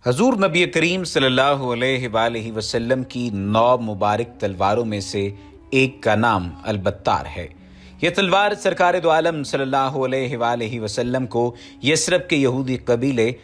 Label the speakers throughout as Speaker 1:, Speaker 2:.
Speaker 1: हजूर नबी करीम सल्लल्लाहु अलैहि वसल्लम की 9 मुबारक तलवारों में से एक का नाम अलबत्तार है। यह तलवार सरकार दो आलम सल्लल्लाहु अलैहि वसल्लम को यसरब के यहूदी कबीले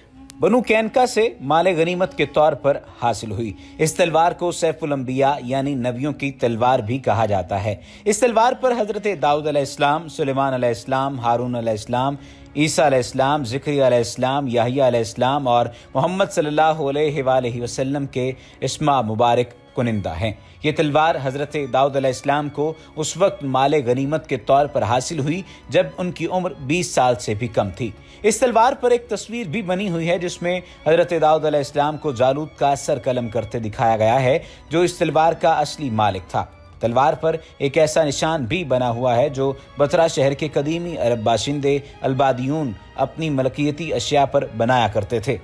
Speaker 1: बनु कैनका से माले गनीमत के तौर पर हासिल हुई। इस तलवार को सैफुल अंबिया यानी नबियों की तलवार भी कहा जाता है। इस तलवार पर हजरत दाऊद अलैहिस्सलाम, सुलेमान अलैहिस्सलाम, हारून अलैहिस्सलाम, ईसा अलैहिस्सलाम, ज़िक्रिया अलैहिस्सलाम, याहिया अलैहिस्सलाम और मोहम्मद सल्लल्लाहु अलैहि वसल्लम के इस्मा मुबारक कुनिंदा हैं। ये तलवार हजरत दाऊद अलैहिस्सलाम को उस वक्त माले गनीमत के तौर पर हासिल हुई जब उनकी उम्र 20 साल से भी कम थी। इस तलवार पर एक तस्वीर भी बनी हुई है जिसमें हजरत दाऊद अलैहिस्सलाम को जालूत का सर कलम करते दिखाया गया है, जो इस तलवार का असली मालिक था। तलवार पर एक ऐसा निशान भी बना हुआ है जो बतरा शहर के कदीमी अरब बाशिंदे अलबादियून अपनी मलकियती अशिया पर बनाया करते थे।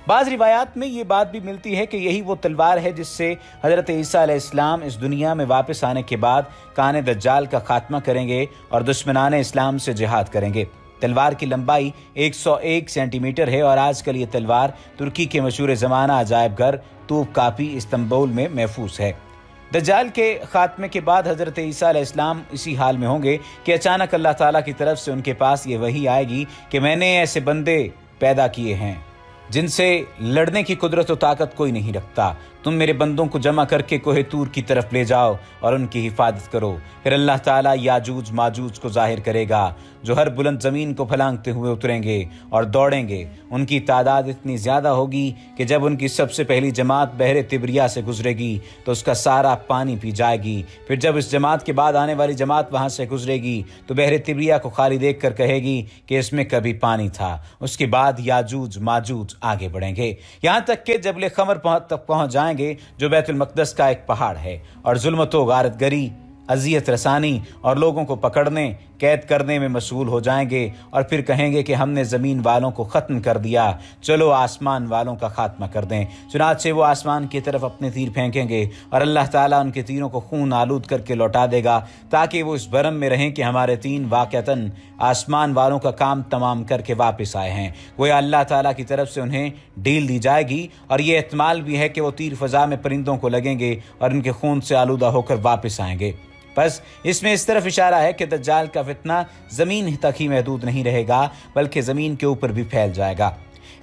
Speaker 1: बाज़ रिवायात में ये बात भी मिलती है कि यही वो तलवार है जिससे हजरत ईसा अलैहिस्सलाम इस दुनिया में वापस आने के बाद काने दज्जाल का खात्मा करेंगे और दुश्मनाने इस्लाम से जिहाद करेंगे। तलवार की लंबाई 101 सेंटीमीटर है और आजकल ये तलवार तुर्की के मशहूर ज़माना अजायब घर तूब कापी इस्तांबुल में महफूज है। दज्जाल के खात्मे के बाद हजरत ईसा अलैहिस्सलाम इसी हाल में होंगे कि अचानक अल्लाह ताला की तरफ से उनके पास ये वही आएगी कि मैंने ऐसे बंदे पैदा किए हैं जिनसे लड़ने की कुदरत और ताकत कोई नहीं रखता। तुम मेरे बंदों को जमा करके कोहे तूर की तरफ ले जाओ और उनकी हिफाजत करो। फिर अल्लाह ताला याजूज माजूज को जाहिर करेगा जो हर बुलंद ज़मीन को फलांगते हुए उतरेंगे और दौड़ेंगे। उनकी तादाद इतनी ज़्यादा होगी कि जब उनकी सबसे पहली जमात बहरे तिब्रिया से गुजरेगी तो उसका सारा पानी पी जाएगी। फिर जब इस जमात के बाद आने वाली जमात वहाँ से गुजरेगी तो बहरे तिब्रिया को खाली देख कर कहेगी कि इसमें कभी पानी था। उसके बाद याजूज माजूज आगे बढ़ेंगे यहाँ तक कि जबले खमर तक पहुँच जाएंगे जो बैतुल मक़दस का एक पहाड़ है, और जुल्मतो गारतगरी, अजियत रसानी और लोगों को पकड़ने कैद करने में मशगूल हो जाएंगे और फिर कहेंगे कि हमने ज़मीन वालों को ख़त्म कर दिया, चलो आसमान वालों का खात्मा कर दें। चुनांचे वो आसमान की तरफ अपने तीर फेंकेंगे और अल्लाह ताला उनके तीरों को खून आलूद करके लौटा देगा ताकि वो इस भरम में रहें कि हमारे तीन वाक़तन आसमान वालों का काम तमाम करके वापस आए हैं। वो अल्लाह ताला की तरफ से उन्हें डील दी जाएगी और ये एहतमाल भी है कि वो तीर फ़ज़ा में परिंदों को लगेंगे और उनके खून से आलूदा होकर वापस आएंगे। बस इसमें इस तरफ इशारा है कि दज्जाल का फितना ज़मीन तक ही महदूद नहीं रहेगा बल्कि ज़मीन के ऊपर भी फैल जाएगा।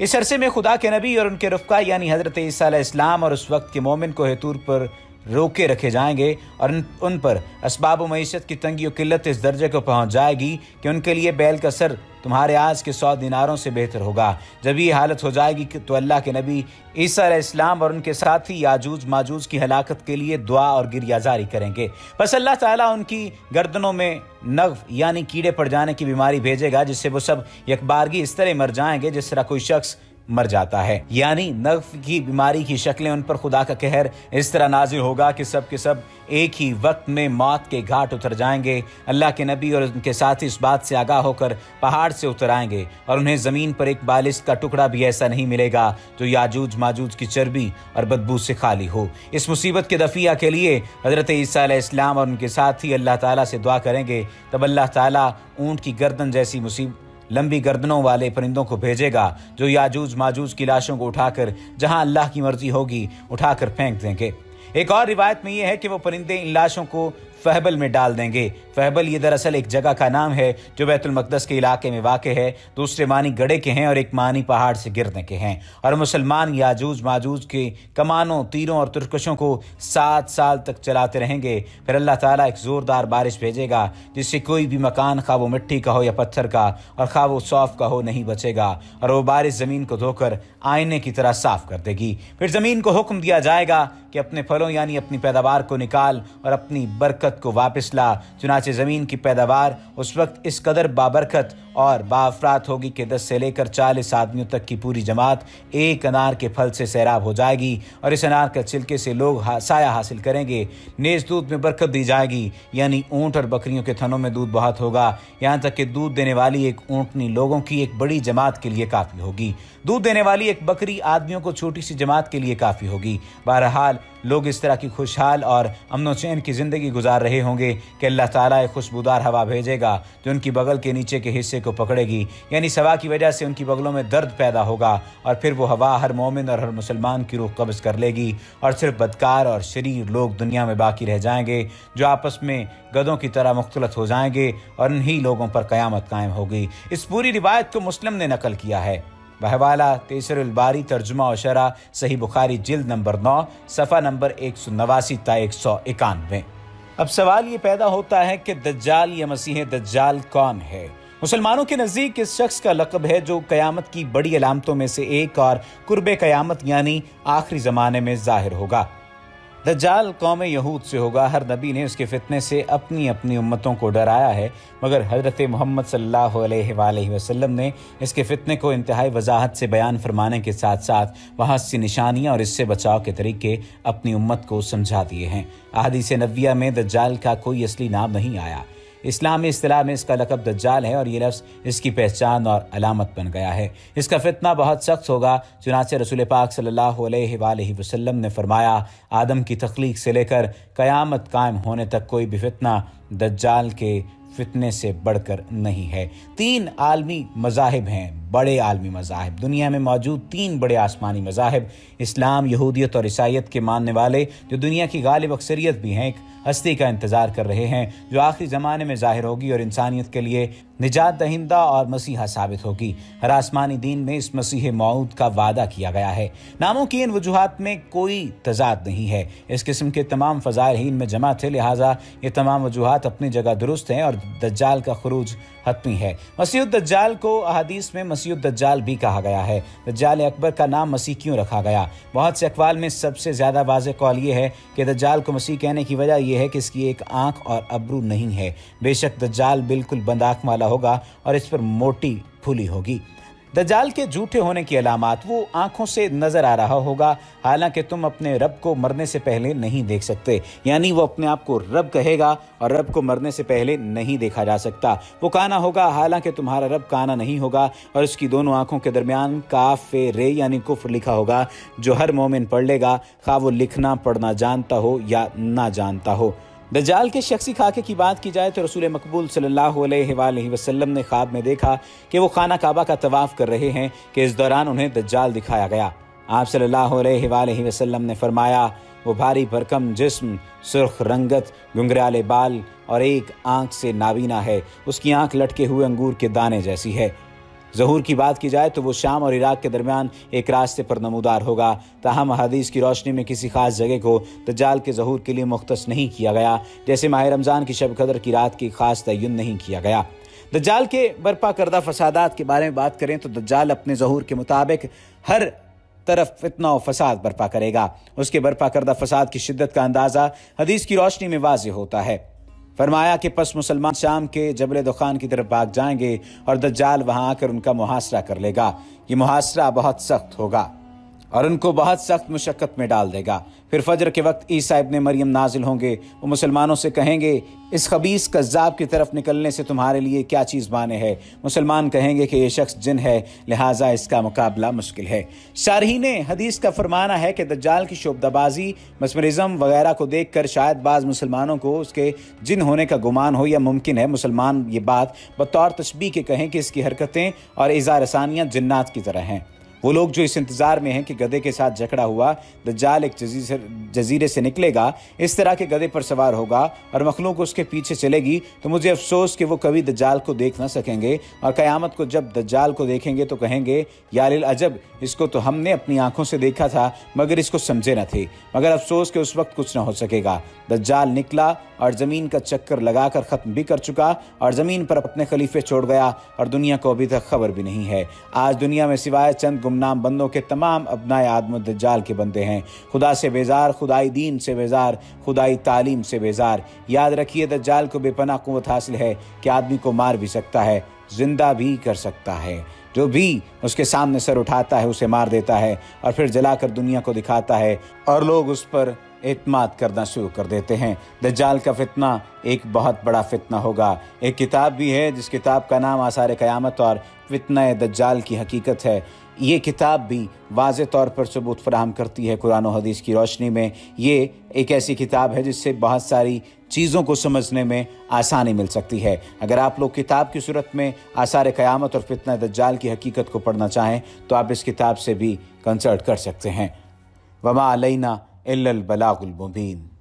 Speaker 1: इस अरसे में खुदा के नबी और उनके रफ़्क़ा यानी हज़रत ईसा अलैहिस्सलाम और उस वक्त के मोमिन को हेतूर पर रोके रखे जाएंगे और उन पर असबाब मईशत की तंगी और किल्लत इस दर्जे को पहुँच जाएगी कि उनके लिए बैल का सर तुम्हारे आज के 100 दिनारों से बेहतर होगा। जब ये हालत हो जाएगी तो अल्लाह के नबी ईसा अलैहिस्सलाम और उनके साथी याजूज माजूज की हलाकत के लिए दुआ और गिरियाजारी करेंगे। बस अल्लाह ताला उनकी गर्दनों में नग्फ यानी कीड़े पड़ जाने की बीमारी भेजेगा जिससे वो सब यकबारगी इस तरह मर जाएंगे जिस तरह कोई शख्स मर जाता है। यानी नग्फ की बीमारी की शक्लें उन पर खुदा का कहर इस तरह नाजिल होगा कि सब के सब एक ही वक्त में मौत के घाट उतर जाएंगे। अल्लाह के नबी और उनके साथी इस बात से आगाह होकर पहाड़ से उतर आएंगे और उन्हें ज़मीन पर एक बालिश का टुकड़ा भी ऐसा नहीं मिलेगा जो याजूज माजूज की चर्बी और बदबू से खाली हो। इस मुसीबत के दफिया के लिए हज़रत ईसा अलैहिस्सलाम और उनके साथी अल्लाह ताला से दुआ करेंगे। तब अल्लाह ताला ऊँट की गर्दन जैसी लंबी गर्दनों वाले परिंदों को भेजेगा जो याजूज माजूज की लाशों को उठाकर जहां अल्लाह की मर्जी होगी उठाकर फेंक देंगे। एक और रिवायत में यह है कि वो परिंदे इन लाशों को फहबल में डाल देंगे। फहबल ये दरअसल एक जगह का नाम है जो बैतुल मक़दस के इलाके में वाक़े है। दूसरे मानी गड़े के हैं और एक मानी पहाड़ से गिरने के हैं। और मुसलमान याजूज माजूज के कमानों, तीरों और तुरकशों को 7 साल तक चलाते रहेंगे। फिर अल्लाह ताला एक ज़ोरदार बारिश भेजेगा जिससे कोई भी मकान, खा वो मिट्टी का हो या पत्थर का और खा वो सौफ का हो, नहीं बचेगा और वो बारिश ज़मीन को धोकर आईने की तरह साफ कर देगी। फिर ज़मीन को हुक्म दिया जाएगा कि अपने फलों यानी अपनी पैदावार को निकाल और अपनी बरकत को वापस ला। चुनाचे ज़मीन की पैदावार उस वक्त इस कदर बाबरकत और बाअफरात होगी कि 10 से लेकर 40 आदमियों तक की पूरी जमात एक अनार के फल से सैराब हो जाएगी और इस अनार के छिलके से लोग साया हासिल करेंगे। नेज़ दूध में बरकत दी जाएगी यानी ऊँट और बकरियों के थनों में दूध बहुत होगा। यहाँ तक कि दूध देने वाली एक ऊँटनी लोगों की एक बड़ी जमात के लिए काफ़ी होगी। दूध देने वाली एक बकरी आदमियों को छोटी सी जमात के लिए काफ़ी होगी। बहरहाल लोग इस तरह की खुशहाल और अमन चैन की ज़िंदगी गुजार रहे होंगे कि अल्लाह ताला एक खुशबूदार हवा भेजेगा जो उनकी बगल के नीचे के हिस्से को पकड़ेगी, यानी सवा की वजह से उनकी बगलों में दर्द पैदा होगा और फिर वो हवा हर मोमिन और हर मुसलमान की रूह कब्ज़ कर लेगी और सिर्फ बदकार और शरीर लोग दुनिया में बाकी रह जाएंगे जो आपस में गधों की तरह मुख्तलत हो जाएंगे और इन्हीं लोगों पर क़यामत कायम होगी। इस पूरी रिवायत को मुस्लिम ने नकल किया है। बहवाला तैसिरुल बारी तर्जुमा और शरह सही बुखारी जिल्द नंबर 9 सफ़ा नंबर 189 ता 191। अब सवाल ये पैदा होता है कि दज्जाल या मसीह दज्जाल कौन है? मुसलमानों के नज़दीक इस शख्स का लक़ब है जो क़यामत की बड़ी अलामतों में से एक और कुर्बे क़यामत यानी आखिरी ज़माने में ज़ाहिर होगा। दज्जाल कौम यहूद से होगा। हर नबी ने उसके फितने से अपनी अपनी उम्मतों को डराया है, मगर हज़रत मोहम्मद सल्लल्लाहु अलैहि वसल्लम ने इसके फितने को इंतहाई वजाहत से बयान फरमाने के साथ साथ वहाँ सी निशानियाँ और इससे बचाव के तरीके अपनी उम्मत को समझा दिए हैं। अहादीस नबविया में दज्जाल का कोई असली नाम नहीं आया। इस्लामी इस्तिलाह में इसका लक़ब दज्जाल है और ये लफ्ज़ इसकी पहचान और अलामत बन गया है। इसका फितना बहुत सख्त होगा। चुनांचे रसूल पाक सल्लल्लाहु अलैहि वसल्लम ने फरमाया, आदम की तख्लीक से लेकर क़यामत कायम होने तक कोई भी फितना दज्जाल के फितने से बढ़कर नहीं है। 3 आलमी मज़ाहिब हैं, बड़े आलमी मज़ाहिब। दुनिया में मौजूद 3 बड़े आसमानी मज़ाहिब, इस्लाम, यहूदियत और ईसाईयत के मानने वाले जो दुनिया की गालिब अक्सरियत भी हैं, एक हस्ती का इंतज़ार कर रहे हैं जो आखिरी ज़माने में ज़ाहिर होगी और इंसानियत के लिए निजात दहिंदा और मसीहा साबित होगी। हर आसमानी दीन में इस मसीह मौऊद का वादा किया गया है। नामों की इन वजूहात में कोई तजाद नहीं है। इस किस्म के तमाम फ़ज़ाइल ही इनमें जमा थे, लिहाजा ये तमाम वजूहात अपनी जगह दुरुस्त हैं और दज्जाल का खुरूज हतमी है। मसीह दज्जाल को अहादीस में मसीह दज्जाल भी कहा गया है। दज्जाल अकबर का नाम मसीह क्यों रखा गया? बहुत से अक़वाल में सबसे ज़्यादा वाज़ेह कौल ये है कि दज्जाल को मसीह कहने की वजह यह है कि इसकी एक आँख और अब्रू नहीं है। बेशक दज्जाल बिल्कुल बंद आँख वाला होगा और इस पर मोटी फुली होगी। दज्जाल के झूठे होने की अलामात, वो आंखों से नजर आ रहा होगा, हालांकि तुम अपने रब को मरने से पहले नहीं देख सकते, यानी वो अपने आप को रब कहेगा और रब को मरने से पहले नहीं देखा जा सकता। वो काना होगा, हालांकि तुम्हारा रब काना नहीं होगा, और उसकी दोनों आंखों के दरमियान काफ रे यानी कुफ्र लिखा होगा, जो हर मोमिन पढ़ लेगा, खा वो लिखना पढ़ना जानता हो या ना जानता हो। दज्जाल के शख्सी खाके की बात की जाए तो रसूल मकबूल सल्लल्लाहु अलैहि वसल्लम ने ख्वाब में देखा कि वो खाना काबा का तवाफ कर रहे हैं कि इस दौरान उन्हें दज्जाल दिखाया गया। आप सल्लल्लाहु अलैहि वसल्लम ने फरमाया, वो भारी भरकम जिस्म, सुर्ख रंगत, घुंघराले बाल और एक आंख से नाबीना है। उसकी आंख लटके हुए अंगूर के दाने जैसी है। ज़हूर की बात की जाए तो वो शाम और इराक के दरमियान एक रास्ते पर नमूदार होगा। ताहम हदीस की रोशनी में किसी खास जगह को दज्जाल के ज़हूर के लिए मुख्तस नहीं किया गया, जैसे माह रमज़ान की शब कदर की रात की खास तय्युन नहीं किया गया। दज्जाल के बर्पा करदा फसादात के बारे में बात करें तो दज्जाल अपने ज़हूर के मुताबिक हर तरफ फितना और फसाद बर्पा करेगा। उसके बर्पा करदा फसाद की शिद्दत का अंदाज़ा हदीस की रोशनी में वाज़ेह होता है। फरमाया कि पस मुसलमान शाम के जबल दुखान की तरफ भाग जाएंगे और दज्जाल वहां आकर उनका मुहासरा कर लेगा। ये मुहासरा बहुत सख्त होगा और उनको बहुत सख्त मुशक्कत में डाल देगा। फिर फजर के वक्त ईसा इब्ने मरियम नाजिल होंगे। वो मुसलमानों से कहेंगे, इस खबीस कज़्ज़ाब की तरफ निकलने से तुम्हारे लिए क्या चीज़ माने है? मुसलमान कहेंगे कि ये शख्स जिन है, लिहाजा इसका मुकाबला मुश्किल है। शारहीन हदीस का फरमाना है कि दज्जाल की शोबदाबाजी, मस्मरिज़म वगैरह को देख कर शायद बाज़ मुसलमानों को उसके जिन होने का गुमान हो, या मुमकिन है मुसलमान ये बात बतौर तशबीह के कहें कि इसकी हरकतें और इज़ा रसानियाँ जिन्नात की तरह हैं। वो लोग जो इस इंतज़ार में हैं कि गधे के साथ जकड़ा हुआ दज्जाल एक जजीरे से निकलेगा, इस तरह के गधे पर सवार होगा और मखलूक उसके पीछे चलेगी, तो मुझे अफसोस कि वो कभी दज्जाल को देख ना सकेंगे, और क़यामत को जब दज्जाल को देखेंगे तो कहेंगे, या लिल अजब, इसको तो हमने अपनी आंखों से देखा था मगर इसको समझे न थे। मगर अफसोस कि उस वक्त कुछ ना हो सकेगा। दज्जाल निकला और ज़मीन का चक्कर लगाकर ख़त्म भी कर चुका और ज़मीन पर अपने खलीफे छोड़ गया और दुनिया को अभी तक खबर भी नहीं है। आज दुनिया में सिवाय चंद गुमनाम बंदों के तमाम अबनाए आदम दज्जाल के बंदे हैं। खुदा से बेजार, खुदाई दीन से बेजार, खुदाई तालीम से बेजार। याद रखिए, दज्जाल को बेपनाह क़ुव्वत हासिल है कि आदमी को मार भी सकता है, जिंदा भी कर सकता है। जो भी उसके सामने सर उठाता है उसे मार देता है और फिर जलाकर दुनिया को दिखाता है और लोग उस पर اعتماد کرنا شروع کر دیتے ہیں۔ دجال کا فتنہ ایک بہت بڑا فتنہ ہوگا۔ ایک کتاب بھی ہے جس کتاب کا نام آثار قیامت اور فتنہ دجال کی حقیقت ہے۔ یہ کتاب بھی واضح طور پر ثبوت فراہم کرتی ہے قرآن و حدیث کی روشنی میں۔ یہ ایک ایسی کتاب ہے جس سے بہت ساری چیزوں کو سمجھنے میں آسانی مل سکتی ہے۔ اگر آپ لوگ کتاب کی صورت میں آثار قیامت اور فتنہ دجال کی حقیقت کو پڑھنا چاہیں تو آپ اس کتاب سے بھی کنسلٹ کر سکتے ہیں۔ وما علینا الا البلاغ المبین۔